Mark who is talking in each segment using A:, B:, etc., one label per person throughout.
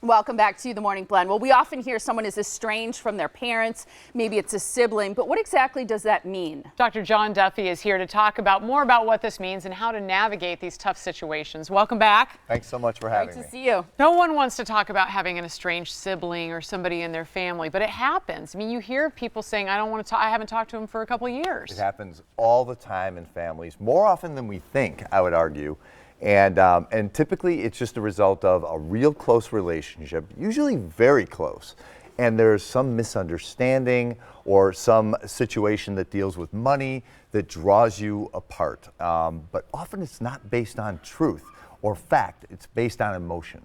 A: Welcome back to The Morning Blend. Well, we often hear someone is estranged from their parents. Maybe it's a sibling, but what exactly does that mean?
B: Dr. John Duffy is here to talk more about what this means and how to navigate these tough situations. Welcome back.
C: Thanks so much for having me.
A: Great to see you.
B: No one wants to talk about having an estranged sibling or somebody in their family, but it happens. I mean, you hear people saying, I don't want to talk, I haven't talked to him for a couple of years.
C: It happens all the time in families, more often than we think, I would argue. And typically it's just a result of a real close relationship, usually very close. And there's some misunderstanding or some situation that deals with money that draws you apart. But often it's not based on truth or fact, it's based on emotion.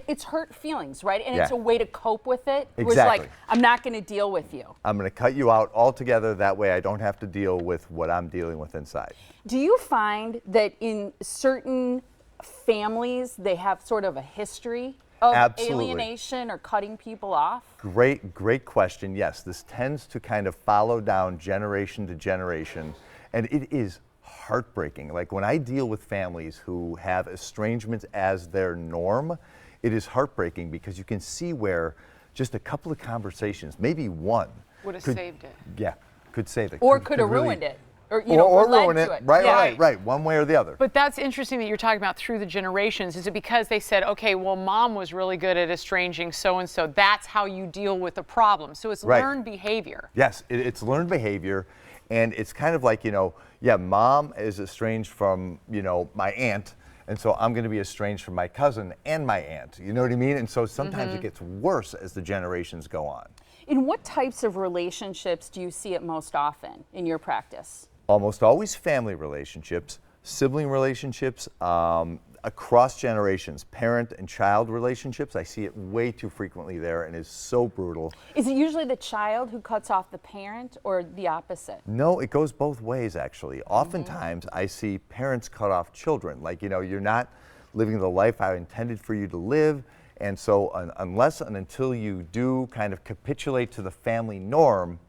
A: It's hurt feelings, right? And
C: Yeah.
A: it's a way to cope with it. It was
C: Exactly.
A: like, I'm not going to deal with you.
C: I'm going to cut you out altogether, that way I don't have to deal with what I'm dealing with inside.
A: Do you find that in certain families, they have sort of a history of
C: Absolutely.
A: alienation or cutting people off?
C: Great question. Yes, this tends to kind of follow down generation to generation, and it is heartbreaking. Like when I deal with families who have estrangement as their norm, it is heartbreaking because you can see where just a couple of conversations, maybe one,
B: Would have saved it.
C: Yeah, could save it.
A: Or could have
C: really-
A: ruined it. Or, you know,
C: or
A: led
C: ruin
A: to
C: it.
A: it.
C: Right,
A: Yeah.
C: right, one way or the other.
B: But that's interesting that you're talking about through the generations. Is it because they said, okay, well, mom was really good at estranging so-and-so. That's how you deal with the problem. So it's
C: Right.
B: learned behavior.
C: Yes, it's learned behavior, and it's kind of like, yeah, mom is estranged from, my aunt, and so I'm going to be estranged from my cousin and my aunt. You know what I mean? And so sometimes it gets worse as the generations go on.
A: In what types of relationships do you see it most often in your practice?
C: Almost always family relationships, sibling relationships, across generations, parent and child relationships. I see it way too frequently there, and it's so brutal.
A: Is it usually the child who cuts off the parent or the opposite?
C: No, it goes both ways, actually. Oftentimes, I see parents cut off children. Like, you're not living the life I intended for you to live. And so unless and until you do kind of capitulate to the family norm,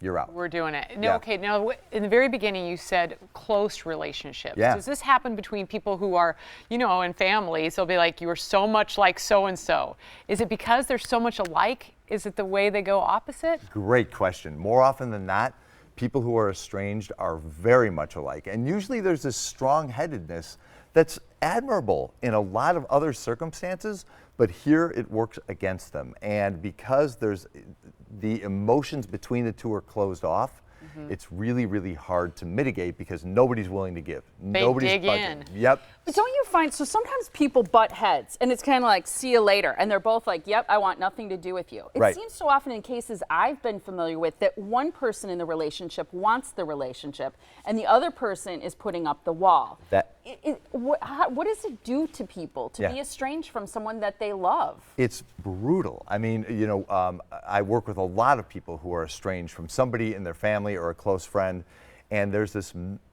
C: you're out.
B: We're doing it. No,
C: Yeah.
B: okay, now in the very beginning you said close relationships.
C: Yeah.
B: Does this happen between people who are, in families, they'll be like, you are so much like so-and-so. Is it because they're so much alike? Is it the way they go opposite?
C: Great question. More often than not, people who are estranged are very much alike. And usually there's this strong-headedness that's admirable in a lot of other circumstances, but here it works against them. And because the emotions between the two are closed off, it's really, really hard to mitigate because nobody's willing to give.
B: They
C: Nobody's
B: dig
C: budging.
B: in.
C: Yep.
A: But don't you find, so sometimes people butt heads and it's kind of like, see you later. And they're both like, yep, I want nothing to do with you. It
C: Right.
A: seems so often in cases I've been familiar with that one person in the relationship wants the relationship and the other person is putting up the wall. What does it do to people to
C: Yeah.
A: be estranged from someone that they love?
C: It's brutal. I mean, I work with a lot of people who are estranged from somebody in their family or a close friend, and there's this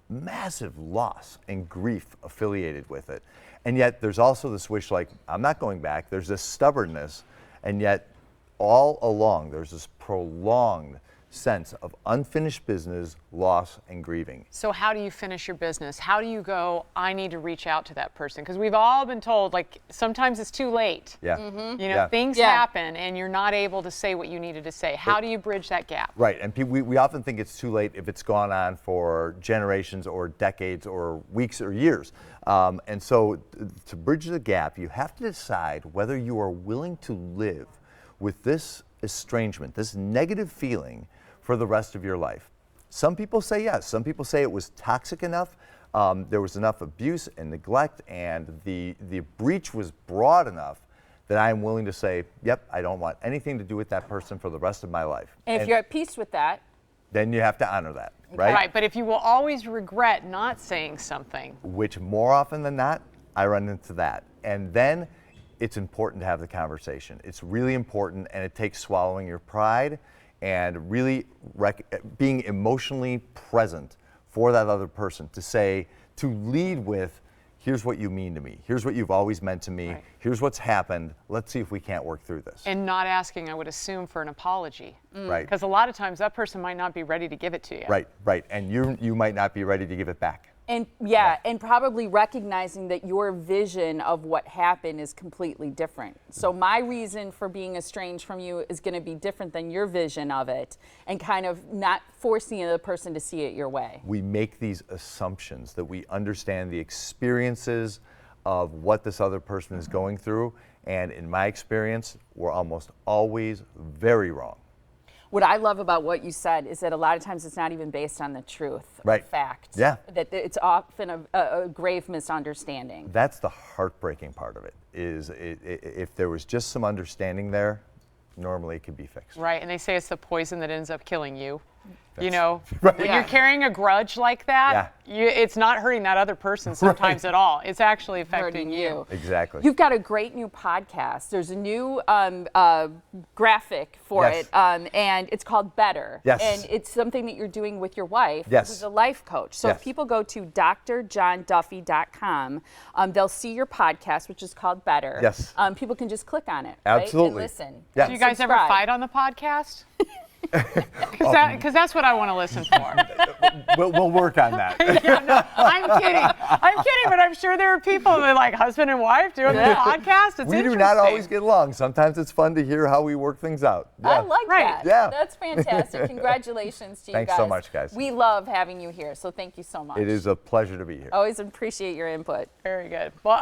C: massive loss and grief affiliated with it. And yet there's also this wish like, I'm not going back. There's this stubbornness, and yet all along there's this prolonged sense of unfinished business, loss, and grieving.
B: So how do you finish your business? How do you go, I need to reach out to that person? Because we've all been told, like, sometimes it's too late.
C: Yeah. Yeah.
B: Things happen and you're not able to say what you needed to say. How do you bridge that gap?
C: Right, and we often think it's too late if it's gone on for generations or decades or weeks or years. And so to bridge the gap, you have to decide whether you are willing to live with this estrangement, this negative feeling for the rest of your life. Some people say yes. Some people say it was toxic enough, there was enough abuse and neglect, and the breach was broad enough that I am willing to say, yep, I don't want anything to do with that person for the rest of my life.
A: And if you're at peace with that,
C: then you have to honor that, right?
B: Right, but if you will always regret not saying something.
C: Which more often than not, I run into that. And then it's important to have the conversation. It's really important, and it takes swallowing your pride and really being emotionally present for that other person to lead with, here's what you mean to me. Here's what you've always meant to me.
B: Right.
C: Here's what's happened. Let's see if we can't work through this.
B: And not asking, I would assume, for an apology.
C: Right.
B: Because a lot of times that person might not be ready to give it to you.
C: Right. And you might not be ready to give it back.
A: And and probably recognizing that your vision of what happened is completely different. So my reason for being estranged from you is going to be different than your vision of it, and kind of not forcing the other person to see it your way.
C: We make these assumptions that we understand the experiences of what this other person is going through, and in my experience, we're almost always very wrong.
A: What I love about what you said is that a lot of times it's not even based on the truth or fact.
C: Yeah.
A: That it's often a grave misunderstanding.
C: That's the heartbreaking part of it, is if there was just some understanding there, normally it could be fixed.
B: Right, and they say it's the poison that ends up killing you. You
C: That's
B: know,
C: right.
B: when you're carrying a grudge like that, it's not hurting that other person sometimes at all. It's actually affecting you.
C: Exactly.
A: You've got a great new podcast. There's a new graphic for it, and it's called Better.
C: Yes.
A: And it's something that you're doing with your wife,
C: Yes.
A: who's a life coach. So if people go to drjohnduffy.com, they'll see your podcast, which is called Better.
C: Yes.
A: People can just click on it,
C: Absolutely.
A: right, and listen.
C: Yeah.
B: Do you guys ever
A: Subscribe.
B: fight on the podcast? Because that's what I want to listen for.
C: We'll work on that.
B: I'm kidding, but I'm sure there are people that are like husband and wife doing the podcast. It's
C: We do not always get along. Sometimes it's fun to hear how we work things out.
A: I like that.
C: Yeah.
A: That's fantastic. Congratulations to you guys.
C: Thanks so much, guys.
A: We love having you here, so thank you so much.
C: It is a pleasure to be here.
A: Always appreciate your input.
B: Very good. Well.